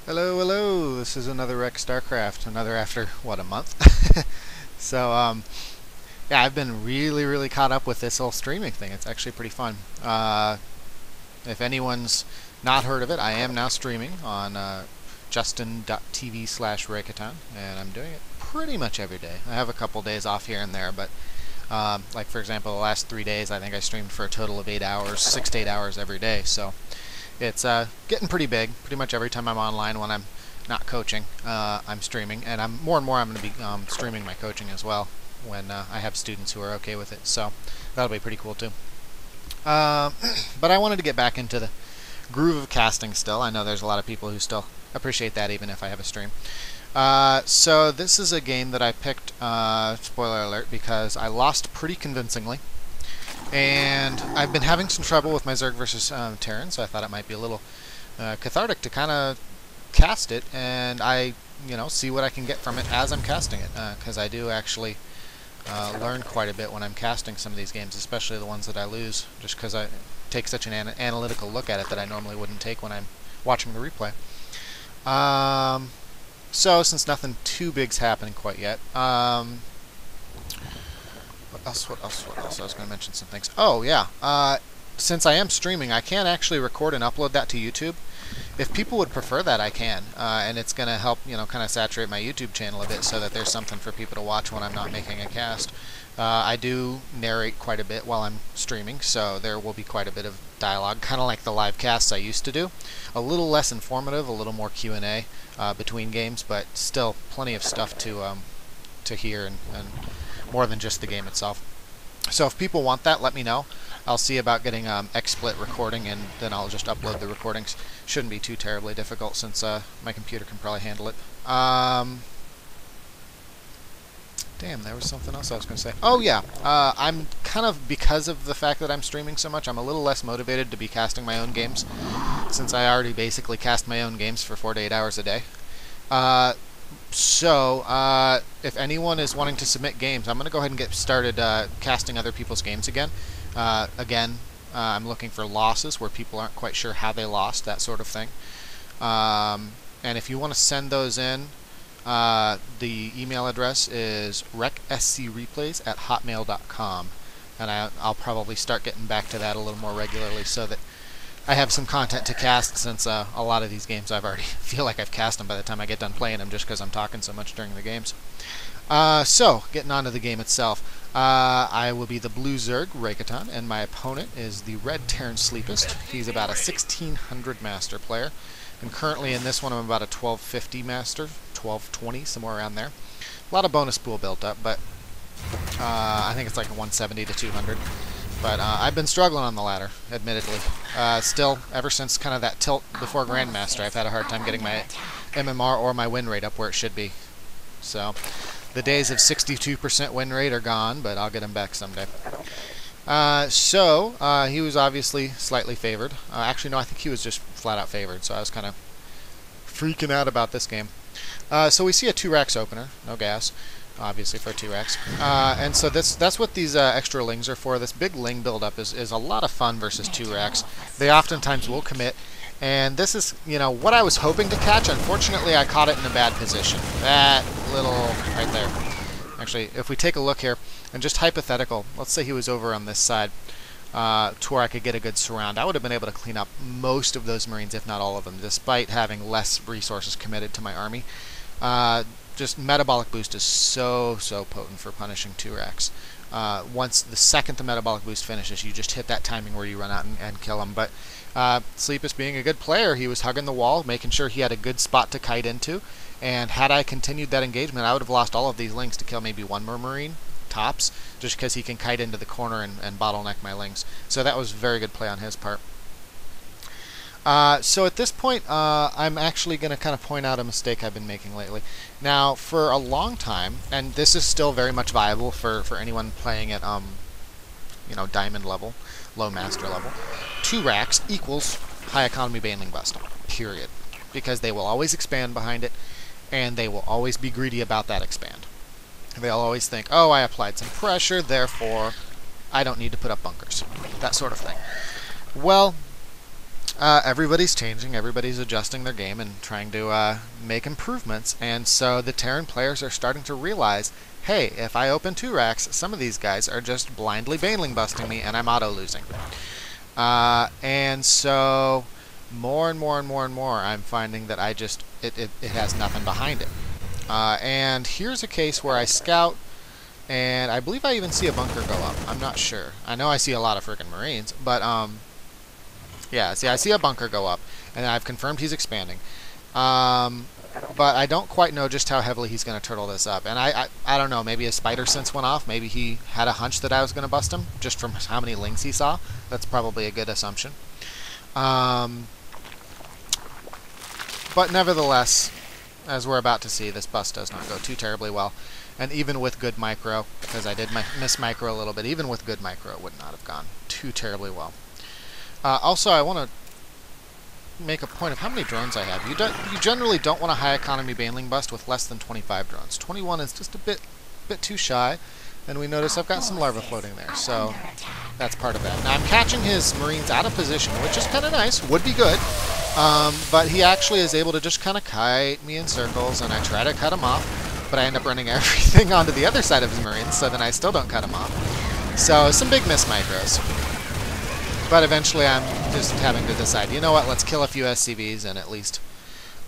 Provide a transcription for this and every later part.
Hello, hello. This is another RekStarcraft. Another after what, a month? So, yeah, I've been really caught up with this whole streaming thing. It's actually pretty fun. If anyone's not heard of it, I am now streaming on justin.tv/Rekatan, and I'm doing it pretty much every day. I have a couple days off here and there, but like for example, the last 3 days, I think I streamed for a total of 8 hours, 6 to 8 hours every day. So it's getting pretty big. Pretty much every time I'm online when I'm not coaching, I'm streaming, and more and more I'm going to be streaming my coaching as well when I have students who are okay with it. So that'll be pretty cool too. But I wanted to get back into the groove of casting still. I know there's a lot of people who still appreciate that even if I have a stream. So this is a game that I picked, spoiler alert, because I lost pretty convincingly. And I've been having some trouble with my Zerg versus Terran, so I thought it might be a little cathartic to kind of cast it and see what I can get from it as I'm casting it, because I do actually learn quite a bit when I'm casting some of these games, especially the ones that I lose, just because I take such an analytical look at it that I normally wouldn't take when I'm watching the replay. So since nothing too big's happening quite yet, What else? I was going to mention some things. Oh, yeah. Since I am streaming, I can actually record and upload that to YouTube. If people would prefer that, I can. And it's going to help, kind of saturate my YouTube channel a bit so that there's something for people to watch when I'm not making a cast. I do narrate quite a bit while I'm streaming, so there will be quite a bit of dialogue, kind of like the live casts I used to do. A little less informative, a little more Q&A between games, but still plenty of stuff to hear and more than just the game itself. So if people want that, let me know. I'll see about getting XSplit recording, and then I'll just upload the recordings. Shouldn't be too terribly difficult since my computer can probably handle it. Damn, there was something else I was going to say. Oh yeah, I'm kind of, because of the fact that I'm streaming so much, I'm a little less motivated to be casting my own games, since I already basically cast my own games for 4 to 8 hours a day. So, if anyone is wanting to submit games, I'm going to go ahead and get started casting other people's games again. I'm looking for losses where people aren't quite sure how they lost, that sort of thing. And if you want to send those in, the email address is rekscreplays@hotmail.com. And I'll probably start getting back to that a little more regularly so that I have some content to cast, since a lot of these games I've already feel like I've cast them by the time I get done playing them, just because I'm talking so much during the games. So, getting on to the game itself. I will be the blue Zerg, Rekatan, and my opponent is the red Terran sLeepisT. He's about a 1600 master player, and currently in this one I'm about a 1250 master, 1220, somewhere around there. A lot of bonus pool built up, but I think it's like 170 to 200. But I've been struggling on the ladder, admittedly. Still, ever since kind of that tilt before Grandmaster, I've had a hard time getting my MMR or my win rate up where it should be. So, the days of 62% win rate are gone, but I'll get them back someday. He was obviously slightly favored. Actually, no, I think he was just flat out favored, so I was kind of freaking out about this game. So we see a 2 racks opener, no gas. Obviously for 2 racks. And so that's what these extra lings are for. This big ling buildup is a lot of fun versus 2 racks. They oftentimes will commit, and this is, what I was hoping to catch. Unfortunately, I caught it in a bad position. That little right there. Actually, if we take a look here, and just hypothetical, let's say he was over on this side, to where I could get a good surround. I would have been able to clean up most of those Marines, if not all of them, despite having less resources committed to my army. Just metabolic boost is so potent for punishing 2 racks. Once the second the metabolic boost finishes, you just hit that timing where you run out and kill him. But sLeepisT, being a good player, he was hugging the wall, making sure he had a good spot to kite into. And had I continued that engagement, I would have lost all of these lings to kill maybe one more Marine, tops, just because he can kite into the corner and bottleneck my lings. So that was a very good play on his part. So at this point, I'm actually going to kind of point out a mistake I've been making lately. Now, for a long time, and this is still very much viable for anyone playing at, diamond level, low master level, 2 racks equals high economy baneling bust, period. Because they will always expand behind it, and they will always be greedy about that expand. They'll always think, oh, I applied some pressure, therefore I don't need to put up bunkers. That sort of thing. Well, Everybody's changing, everybody's adjusting their game and trying to make improvements, and so the Terran players are starting to realize, hey, if I open 2 racks, some of these guys are just blindly baneling busting me and I'm auto-losing. And so more and more and more and more I'm finding that it has nothing behind it. And here's a case where I scout, and I believe I even see a bunker go up. I'm not sure. I know I see a lot of freaking Marines, but yeah, see, I see a bunker go up, and I've confirmed he's expanding. But I don't quite know just how heavily he's going to turtle this up. And I don't know, maybe his spider sense went off. Maybe he had a hunch that I was going to bust him, just from how many lings he saw. That's probably a good assumption. But nevertheless, as we're about to see, this bust does not go too terribly well. And even with good micro, because I did miss micro a little bit, even with good micro, it would not have gone too terribly well. Also, I want to make a point of how many drones I have. You generally don't want a high economy baneling bust with less than 25 drones. 21 is just a bit too shy, and we notice I've got some larvae floating there, so that's part of that. Now I'm catching his Marines out of position, which is kind of nice, would be good, but he actually is able to just kind of kite me in circles, and I try to cut him off, but I end up running everything onto the other side of his Marines, so then I still don't cut him off. So some big miss micros. But eventually I'm just having to decide, you know what, let's kill a few SCVs, and at least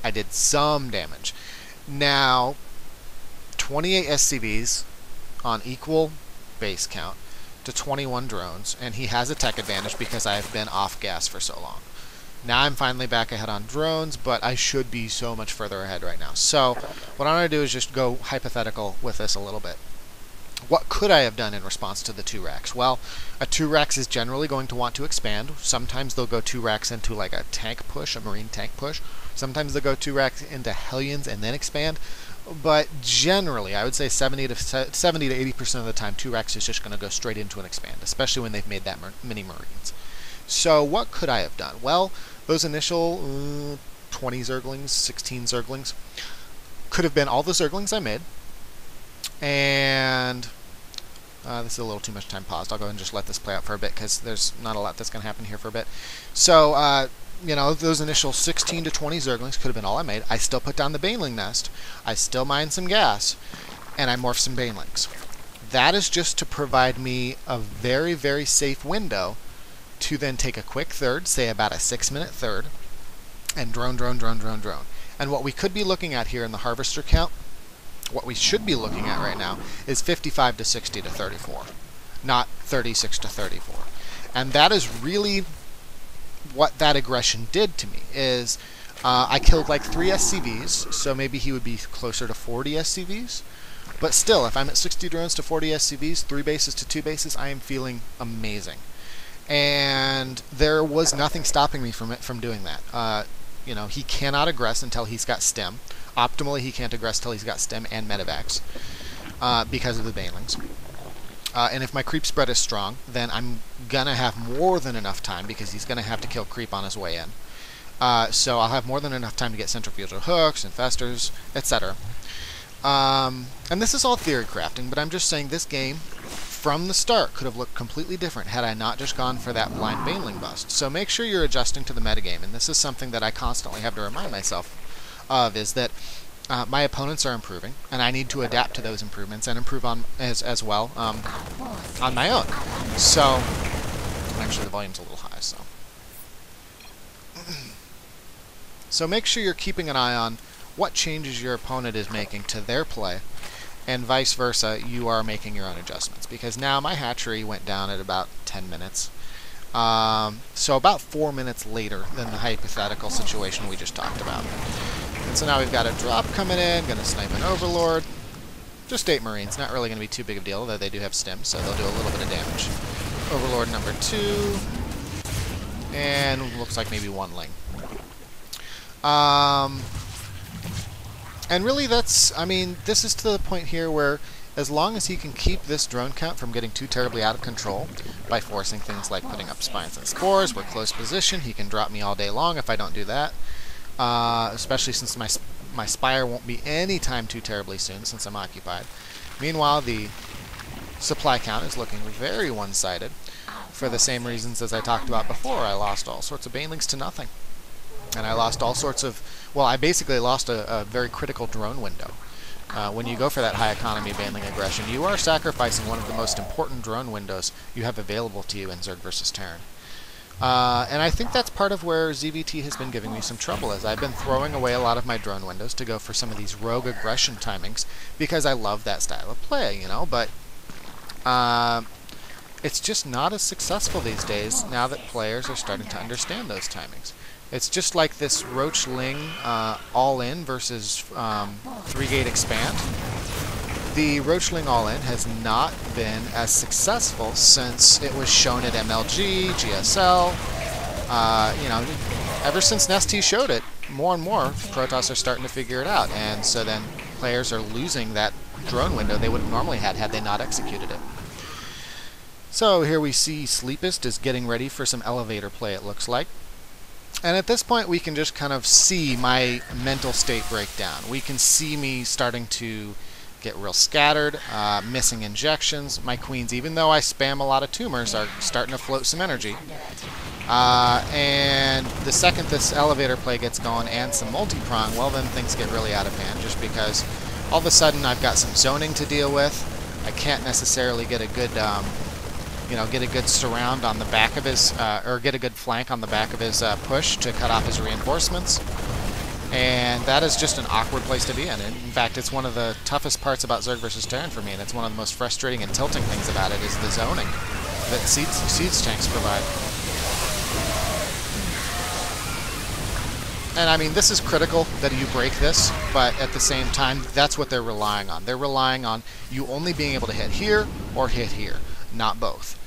I did some damage. Now, 28 SCVs on equal base count to 21 drones, and he has a tech advantage because I've been off gas for so long. Now I'm finally back ahead on drones, but I should be so much further ahead right now. So what I'm going to do is just go hypothetical with this a little bit. What could I have done in response to the 2 racks? Well, a 2 racks is generally going to want to expand. Sometimes they'll go 2 racks into like a tank push, a Marine tank push. Sometimes they'll go 2 racks into Hellions and then expand. But generally, I would say 70 to 80% of the time, 2 racks is just going to go straight into an expand, especially when they've made that many Marines. So what could I have done? Well, those initial 20 Zerglings, 16 Zerglings, could have been all the Zerglings I made. And this is a little too much time paused. I'll go ahead and just let this play out for a bit because there's not a lot that's going to happen here for a bit. So, you know, those initial 16 to 20 Zerglings could have been all I made. I still put down the baneling nest. I still mined some gas. And I morphed some banelings. That is just to provide me a very, very safe window to then take a quick third, say about a 6-minute third, and drone. And what we could be looking at here in the harvester count, what we should be looking at right now is 55 to 60 to 34, not 36 to 34. And that is really what that aggression did to me, is I killed like 3 SCVs, so maybe he would be closer to 40 SCVs. But still, if I'm at 60 drones to 40 SCVs, 3 bases to 2 bases, I am feeling amazing. And there was nothing stopping me from doing that. You know, he cannot aggress until he's got stem. Optimally, he can't aggress till he's got stem and medevacs because of the banelings. And if my creep spread is strong, then I'm going to have more than enough time because he's going to have to kill creep on his way in. So I'll have more than enough time to get centrifugal hooks, infestors, etc. And this is all theory crafting, but I'm just saying this game, from the start, could have looked completely different had I not just gone for that blind baneling bust. So make sure you're adjusting to the metagame, and this is something that I constantly have to remind myself of, is that my opponents are improving, and I need to adapt to those improvements and improve on as well on my own. So, actually the volume's a little high, so. So make sure you're keeping an eye on what changes your opponent is making to their play, and vice versa, you are making your own adjustments. Because now my hatchery went down at about 10 minutes. So about 4 minutes later than the hypothetical situation we just talked about. And so now we've got a drop coming in, going to snipe an Overlord. Just 8 Marines, not really going to be too big of a deal, though they do have stems, so they'll do a little bit of damage. Overlord number 2, and looks like maybe 1 Ling. And really that's, I mean, this is to the point here where as long as he can keep this drone count from getting too terribly out of control by forcing things like putting up spines and spores, we're close position, he can drop me all day long if I don't do that. Especially since my spire won't be any time too terribly soon since I'm occupied. Meanwhile, the supply count is looking very one-sided. for the same reasons as I talked about before. I lost all sorts of banelings to nothing. And I lost all sorts of, well, I basically lost a very critical drone window. When you go for that high economy baneling aggression, you are sacrificing one of the most important drone windows you have available to you in Zerg versus Terran. And I think that's part of where ZVT has been giving me some trouble, as I've been throwing away a lot of my drone windows to go for some of these rogue aggression timings, because I love that style of play, you know, but it's just not as successful these days now that players are starting to understand those timings. It's just like this Roach Ling all-in versus 3-gate expand. The Roach Ling all-in has not been as successful since it was shown at MLG, GSL. You know, ever since Nestea showed it, more and more Protoss are starting to figure it out, and so then players are losing that drone window they would have normally had they not executed it. So here we see sLeepisT is getting ready for some elevator play, it looks like. And at this point we can just kind of see my mental state breakdown. We can see me starting to get real scattered, missing injections. My queens, even though I spam a lot of tumors, are starting to float some energy. And the second this elevator play gets going and some multi-prong, well then things get really out of hand, just because all of a sudden I've got some zoning to deal with. I can't necessarily get a good you know, get a good surround on the back of his, or get a good flank on the back of his push to cut off his reinforcements. And that is just an awkward place to be in. In fact, it's one of the toughest parts about Zerg versus Terran for me, and it's one of the most frustrating and tilting things about it is the zoning that siege tanks provide. And I mean, this is critical that you break this, but at the same time, that's what they're relying on. They're relying on you only being able to hit here or hit here. Not both.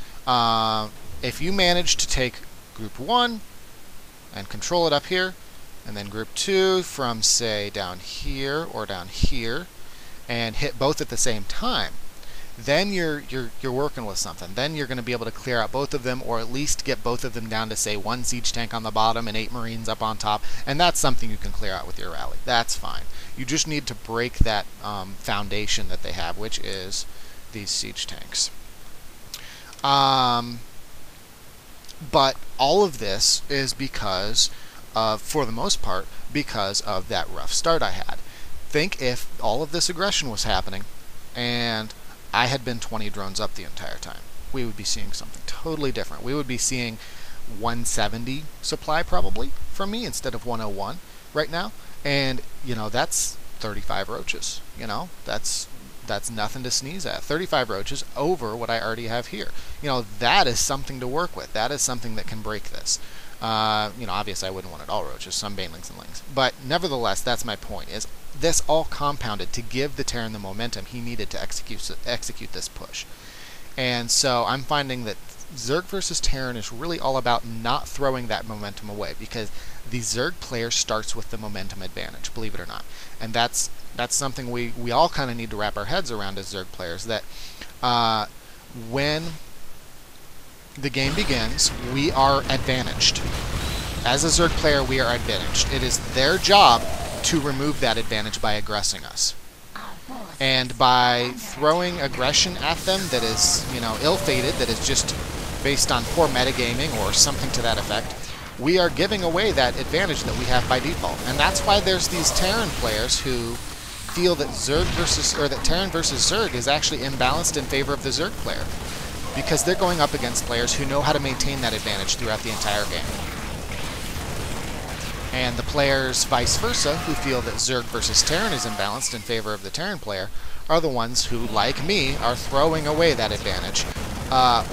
If you manage to take group 1 and control it up here, and then group 2 from, say, down here or down here, and hit both at the same time, then you're working with something. Then you're going to be able to clear out both of them, or at least get both of them down to, say, 1 siege tank on the bottom and 8 marines up on top, and that's something you can clear out with your rally. That's fine. You just need to break that foundation that they have, which is these siege tanks. But all of this is because of, for the most part, because of that rough start I had. Think if all of this aggression was happening and I had been 20 drones up the entire time. We would be seeing something totally different. We would be seeing 170 supply probably from me instead of 101 right now. And, you know, that's 35 roaches. You know, that's nothing to sneeze at. 35 roaches over what I already have here. You know, that is something to work with. That is something that can break this. You know, obviously I wouldn't want it all roaches, some banelings and lings. But nevertheless, that's my point, is this all compounded to give the Terran the momentum he needed to execute this push. And so I'm finding that Zerg versus Terran is really all about not throwing that momentum away, because the Zerg player starts with the momentum advantage, believe it or not. And that's something we all kind of need to wrap our heads around as Zerg players, that when the game begins, we are advantaged. As a Zerg player, we are advantaged. It is their job to remove that advantage by aggressing us. And by throwing aggression at them that is, you know, ill-fated, that is just based on poor metagaming or something to that effect, we are giving away that advantage that we have by default. And that's why there's these Terran players who feel that that Terran versus Zerg is actually imbalanced in favor of the Zerg player, because they're going up against players who know how to maintain that advantage throughout the entire game. And the players vice versa, who feel that Zerg versus Terran is imbalanced in favor of the Terran player, are the ones who, like me, are throwing away that advantage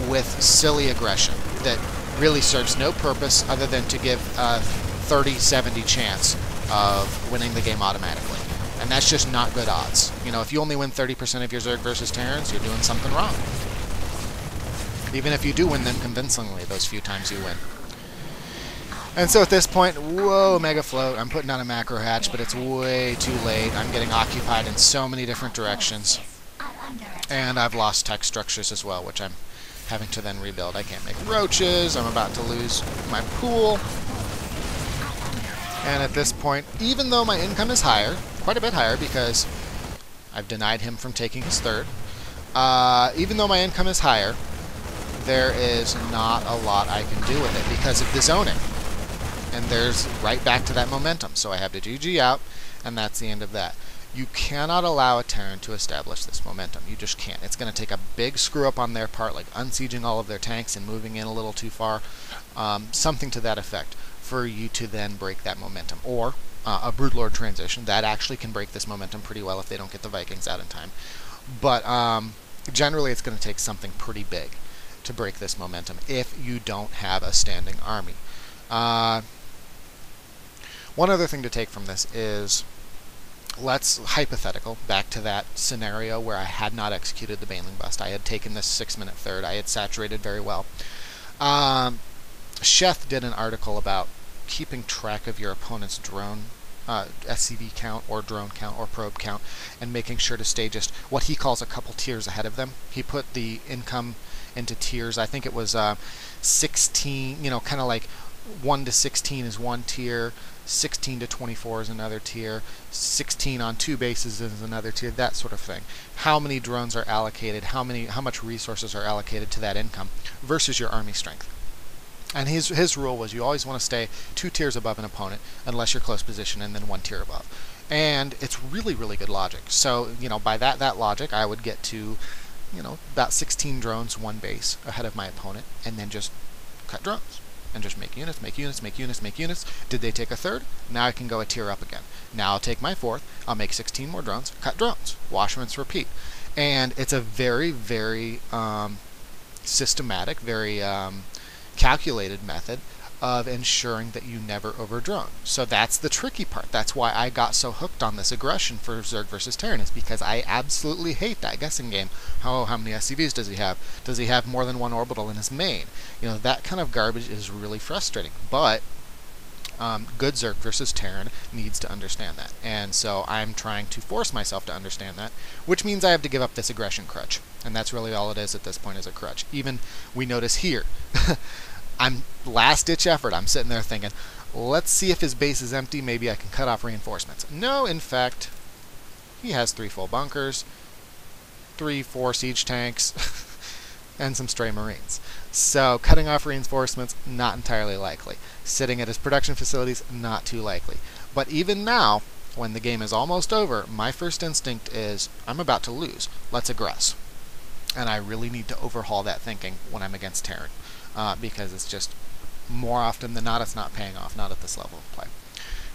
with silly aggression that really serves no purpose other than to give a 30-70 chance of winning the game automatically. And that's just not good odds. You know, if you only win 30% of your Zerg versus Terrans, you're doing something wrong. Even if you do win them convincingly those few times you win. And so at this point, whoa, Mega Float, I'm putting on a macro hatch, but it's way too late. I'm getting occupied in so many different directions. And I've lost tech structures as well, which I'm having to then rebuild. I can't make roaches, I'm about to lose my pool. And at this point, even though my income is higher, quite a bit higher because I've denied him from taking his third, even though my income is higher, there is not a lot I can do with it because of the zoning. And there's right back to that momentum. So I have to GG out, and that's the end of that. You cannot allow a Terran to establish this momentum. You just can't. It's going to take a big screw up on their part, like unsieging all of their tanks and moving in a little too far, something to that effect, for you to then break that momentum. Or a Broodlord transition. That actually can break this momentum pretty well if they don't get the Vikings out in time. But generally it's going to take something pretty big to break this momentum if you don't have a standing army. One other thing to take from this is, let's hypothetical, back to that scenario where I had not executed the Baneling Bust. I had taken this 6-minute third. I had saturated very well. Sheth did an article about keeping track of your opponent's drone SCV count or drone count or probe count, and making sure to stay just what he calls a couple tiers ahead of them. He put the income into tiers. I think it was 16, kind of like 1 to 16 is one tier, 16 to 24 is another tier, 16 on 2 bases is another tier, that sort of thing. How many drones are allocated, how much resources are allocated to that income versus your army strength. And his rule was you always want to stay 2 tiers above an opponent unless you're close position, and then 1 tier above. And it's really, really good logic. So, by that logic, I would get to, about 16 drones, 1 base ahead of my opponent, and then just cut drones. And just make units, make units, make units, make units. Did they take a 3rd? Now I can go a tier up again. Now I'll take my 4th, I'll make 16 more drones, cut drones, wash, rinse, repeat. And it's a very, very systematic, very calculated method of ensuring that you never overdrone. So that's the tricky part. That's why I got so hooked on this aggression for Zerg versus Terran, is because I absolutely hate that guessing game. How many SCVs does he have? Does he have more than 1 orbital in his main? That kind of garbage is really frustrating. But good Zerg versus Terran needs to understand that. And so I'm trying to force myself to understand that, which means I have to give up this aggression crutch. And that's really all it is at this point, is a crutch. Even we notice here, I'm last-ditch effort. I'm sitting there thinking, let's see if his base is empty. Maybe I can cut off reinforcements. No, in fact, he has 3 full bunkers, 3-4 siege tanks, and some stray marines. So cutting off reinforcements, not entirely likely. Sitting at his production facilities, not too likely. But even now, when the game is almost over, my first instinct is, I'm about to lose. Let's aggress. And I really need to overhaul that thinking when I'm against Terran. Because it's just, more often than not, it's not paying off, not at this level of play.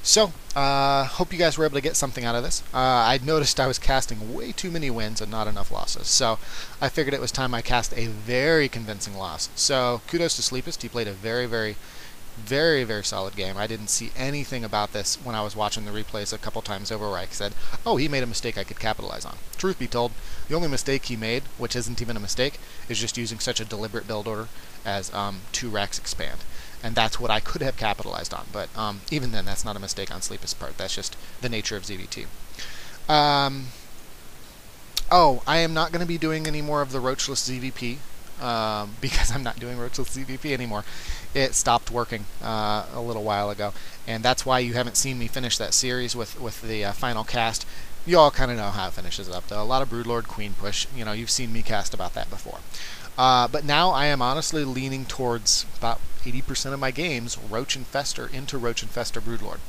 So, hope you guys were able to get something out of this. I noticed I was casting way too many wins and not enough losses, so I figured it was time I cast a very convincing loss. So, kudos to sLeepisT. He played a very, very, very, very solid game. I didn't see anything about this when I was watching the replays a couple times over where I said, oh, he made a mistake I could capitalize on. Truth be told, the only mistake he made, which isn't even a mistake, is just using such a deliberate build order as 2 Reks expand. And that's what I could have capitalized on. But even then, that's not a mistake on sLeepisT's part. That's just the nature of ZVT. Oh, I am not going to be doing any more of the Roachless ZVP. Because I'm not doing Roachless ZVP anymore. It stopped working a little while ago. And that's why you haven't seen me finish that series with the final cast. You all kind of know how it finishes up, though. A lot of Broodlord Queen push. You've seen me cast about that before. But now I am honestly leaning towards about 80% of my games Roach Infester into Roach Infester Broodlord.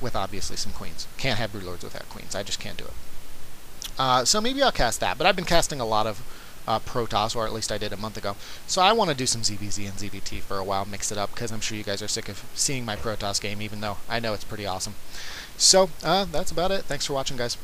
With obviously some queens. Can't have Broodlords without queens. I just can't do it. So maybe I'll cast that. But I've been casting a lot of Protoss, or at least I did a month ago. So I want to do some ZVZ and ZVT for a while, mix it up, because I'm sure you guys are sick of seeing my Protoss game, even though I know it's pretty awesome. So that's about it. Thanks for watching, guys.